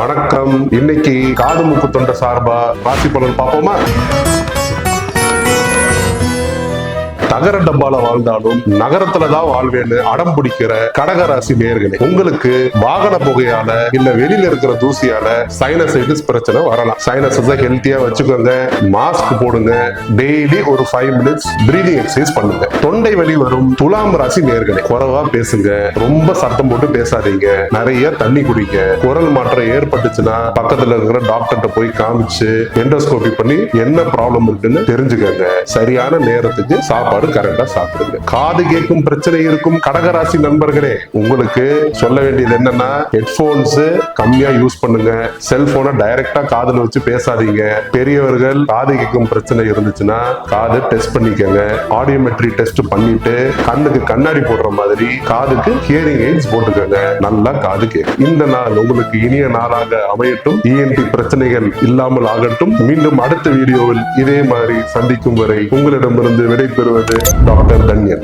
வணக்கம். இன்னைக்கு காது மூக்கு தொண்டை சார்பா ராசி பலன் பார்ப்போமா? தகர டப்பால வாழ்ந்தாலும் நகரத்துலதான் வாழ்வேன்னு அடம் பிடிக்கிற கடகராசி நேயர்களே, உங்களுக்கு வாகன புகையால இல்ல வெளியில இருக்கிற தூசியால சைனசைட்டிஸ் பிரச்சனை வரலாம். சைனஸை ஹெல்த்தியா வச்சுக்கோங்க, மாஸ்க் போடுங்க, டெய்லி ஒரு 5 minutes பிரீதிங் எக்ஸசைஸ் பண்ணுங்க. தொண்டை வலி வரும் துலாம் ராசி நேயர்களே, குறைவா பேசுங்க, ரொம்ப சத்தம் போட்டு பேசாதீங்க, நிறைய தண்ணி குடிங்க. குரல் மாற்றம் ஏற்பட்டுச்சுன்னா பக்கத்துல இருக்கிற டாக்டர்கிட்ட போய் காமிச்சு எண்டோஸ்கோபி பண்ணி என்ன ப்ராப்ளம் இருக்குன்னு தெரிஞ்சுக்கங்க. சரியான நேரத்துக்கு சாப்பாடு கரெக்டா சாப்பிடுங்க. காது கேட்கும் பிரச்சனை இருக்கும் கடகராசி நண்பர்களே, உங்களுக்கு சொல்ல வேண்டியது என்னன்னா, ஹெட்போன்ஸ் கம்மியா யூஸ் பண்ணுங்க, செல்போனை டைரக்டா காதுல வச்சு பேசாதீங்க. பெரியவர்கள் காது கேட்கும் பிரச்சனை இருந்துச்சுன்னா காது டெஸ்ட் பண்ணிக்கங்க. ஆடியோமெட்ரி டெஸ்ட் பண்ணிட்டு கண்ணுக்கு கண்ணாடி போடுற மாதிரி காதுக்கு ஹியரிங் எய்ட்ஸ் போட்டுக்கங்க. நல்லா காது கேட்கும். இந்த நாள் உங்களுக்கு இனிய நாளாக அமையட்டும். இஎன்டி பிரச்சனைகள் இல்லாமல் ஆகட்டும். மீண்டும் அடுத்த வீடியோவில் இதே மாதிரி சந்திக்கும் வரை உங்களிடமிருந்து விடைபெறுவது டாக்டர் தன்யன்.